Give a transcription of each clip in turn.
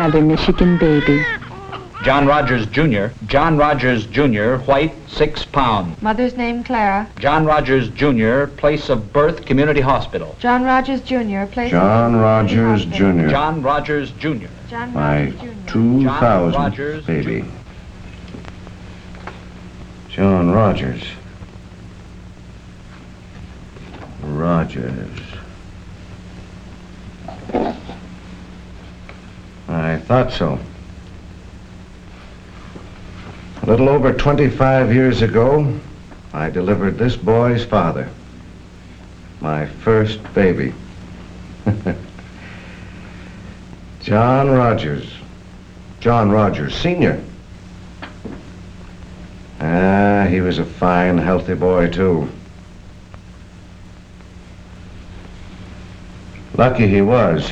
another Michigan baby. John Rogers, Jr. John Rogers, Jr., white, 6 pounds. Mother's name, Clara. John Rogers, Jr., place of birth, community hospital. John Rogers, Jr., place John Rogers, Jr. John Rogers, Jr. John My Rogers, Jr. 2000 baby. John Rogers. Rogers. I thought so. A little over 25 years ago, I delivered this boy's father. My first baby. John Rogers. John Rogers, Sr. He was a fine, healthy boy, too. Lucky he was.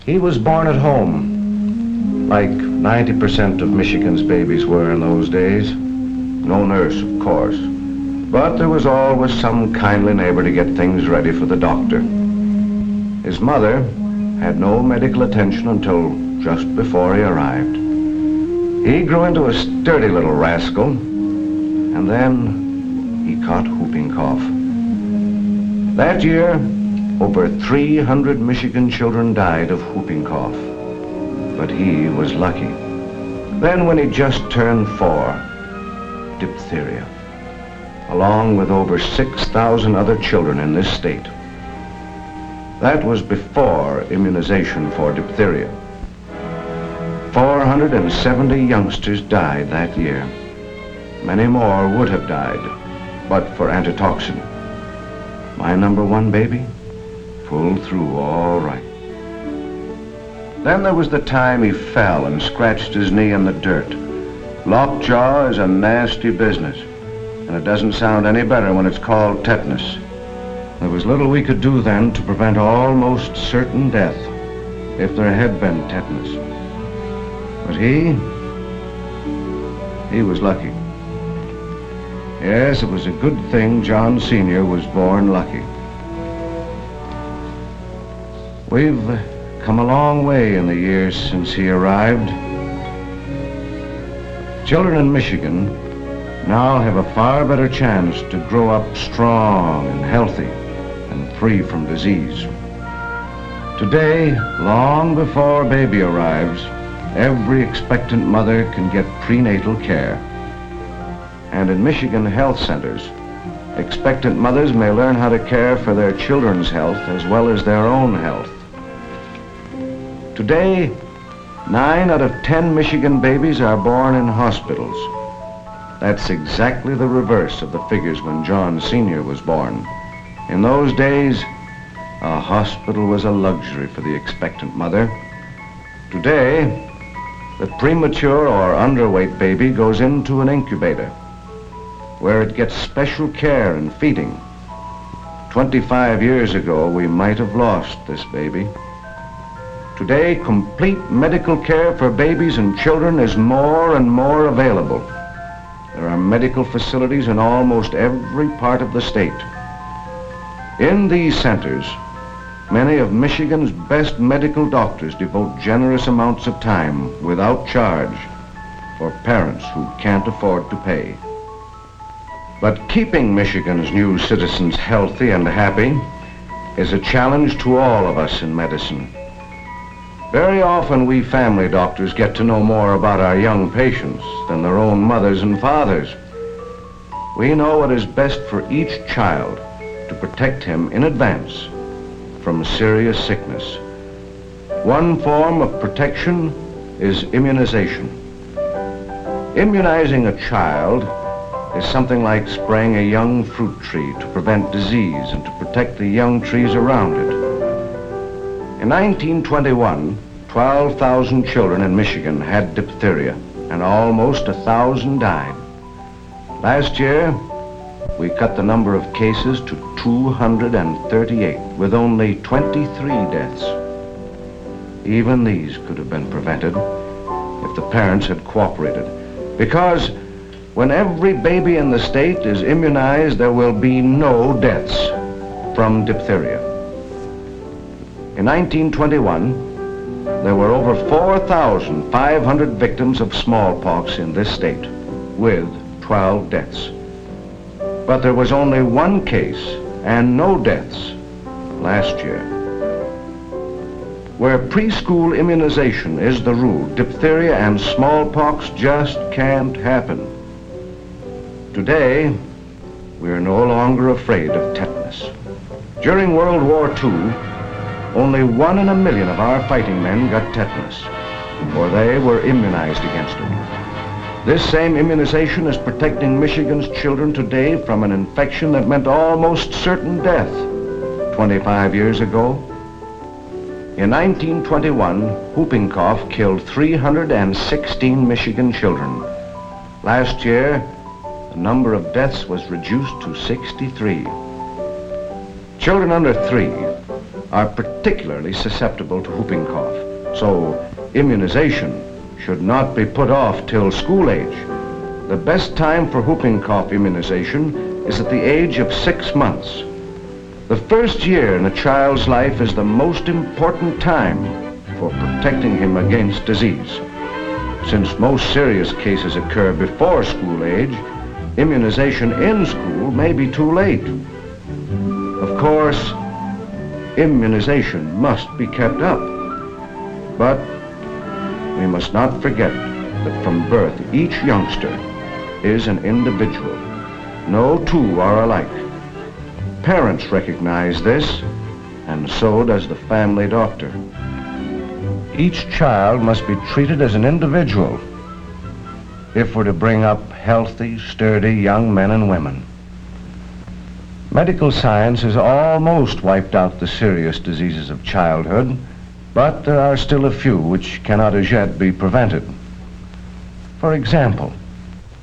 He was born at home, like 90% of Michigan's babies were in those days. No nurse, of course. But there was always some kindly neighbor to get things ready for the doctor. His mother had no medical attention until just before he arrived. He grew into a sturdy little rascal, and then he caught whooping cough. That year, over 300 Michigan children died of whooping cough, but he was lucky. Then when he just turned 4, diphtheria, along with over 6,000 other children in this state. That was before immunization for diphtheria. 470 youngsters died that year. Many more would have died, but for antitoxin. My number 1 baby pulled through all right. Then there was the time he fell and scratched his knee in the dirt. Lockjaw is a nasty business, and it doesn't sound any better when it's called tetanus. There was little we could do then to prevent almost certain death if there had been tetanus. But he was lucky. Yes, it was a good thing John Sr. was born lucky. We've come a long way in the years since he arrived. Children in Michigan now have a far better chance to grow up strong and healthy and free from disease. Today, long before baby arrives, every expectant mother can get prenatal care. And in Michigan health centers, expectant mothers may learn how to care for their children's health as well as their own health. Today, 9 out of 10 Michigan babies are born in hospitals. That's exactly the reverse of the figures when John Sr. was born. In those days, a hospital was a luxury for the expectant mother. Today, the premature or underweight baby goes into an incubator, where it gets special care and feeding. 25 years ago, we might have lost this baby. Today, complete medical care for babies and children is more and more available. There are medical facilities in almost every part of the state. In these centers, many of Michigan's best medical doctors devote generous amounts of time without charge for parents who can't afford to pay. But keeping Michigan's new citizens healthy and happy is a challenge to all of us in medicine. Very often we family doctors get to know more about our young patients than their own mothers and fathers. We know what is best for each child to protect him in advance from serious sickness. One form of protection is immunization. Immunizing a child is something like spraying a young fruit tree to prevent disease and to protect the young trees around it. In 1921, 12,000 children in Michigan had diphtheria, and almost 1,000 died. Last year, we cut the number of cases to 238, with only 23 deaths. Even these could have been prevented if the parents had cooperated, because when every baby in the state is immunized, there will be no deaths from diphtheria. In 1921, there were over 4,500 victims of smallpox in this state, with 12 deaths. But there was only one case and no deaths last year. Where preschool immunization is the rule, diphtheria and smallpox just can't happen. Today, we are no longer afraid of tetanus. During World War II, only 1 in a million of our fighting men got tetanus, for they were immunized against it. This same immunization is protecting Michigan's children today from an infection that meant almost certain death 25 years ago. In 1921, whooping cough killed 316 Michigan children. Last year, the number of deaths was reduced to 63. Children under 3 are particularly susceptible to whooping cough, so immunization should not be put off till school age. The best time for whooping cough immunization is at the age of 6 months. The first year in a child's life is the most important time for protecting him against disease. Since most serious cases occur before school age, immunization in school may be too late. Of course, immunization must be kept up, but we must not forget that from birth each youngster is an individual. No two are alike. Parents recognize this, and so does the family doctor. Each child must be treated as an individual if we're to bring up healthy, sturdy young men and women. Medical science has almost wiped out the serious diseases of childhood, but there are still a few which cannot as yet be prevented. For example,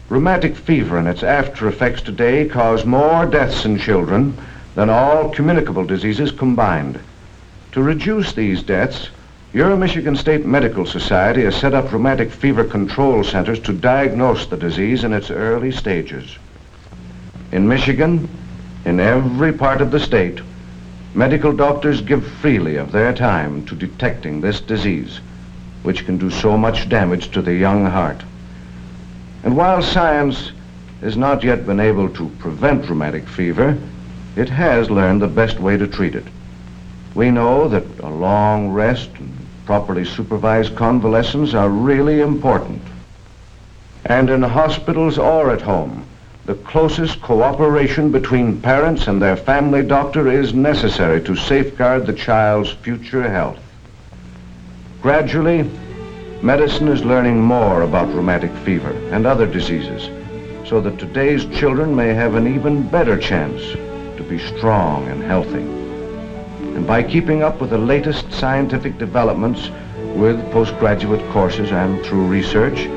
rheumatic fever and its after effects today cause more deaths in children than all communicable diseases combined. To reduce these deaths, your Michigan State Medical Society has set up rheumatic fever control centers to diagnose the disease in its early stages. In Michigan, in every part of the state, medical doctors give freely of their time to detecting this disease, which can do so much damage to the young heart. And while science has not yet been able to prevent rheumatic fever, it has learned the best way to treat it. We know that a long rest and properly supervised convalescence are really important. And in hospitals or at home, the closest cooperation between parents and their family doctor is necessary to safeguard the child's future health. Gradually, medicine is learning more about rheumatic fever and other diseases, so that today's children may have an even better chance to be strong and healthy. And by keeping up with the latest scientific developments with postgraduate courses and through research,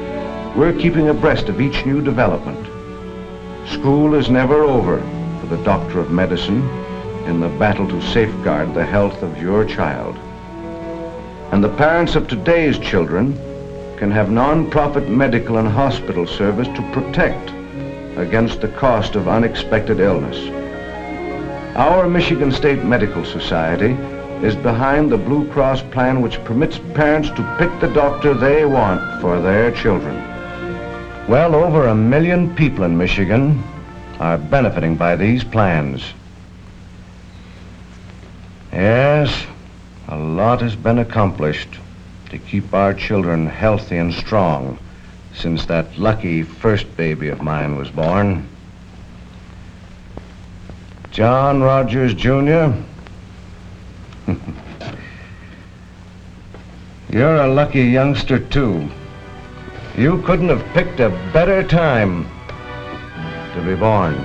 we're keeping abreast of each new development. School is never over for the doctor of medicine in the battle to safeguard the health of your child. And the parents of today's children can have non-profit medical and hospital service to protect against the cost of unexpected illness. Our Michigan State Medical Society is behind the Blue Cross plan, which permits parents to pick the doctor they want for their children. Well over 1 million people in Michigan are benefiting by these plans. Yes, a lot has been accomplished to keep our children healthy and strong since that lucky first baby of mine was born. John Rogers, Jr., you're a lucky youngster, too. You couldn't have picked a better time to be born.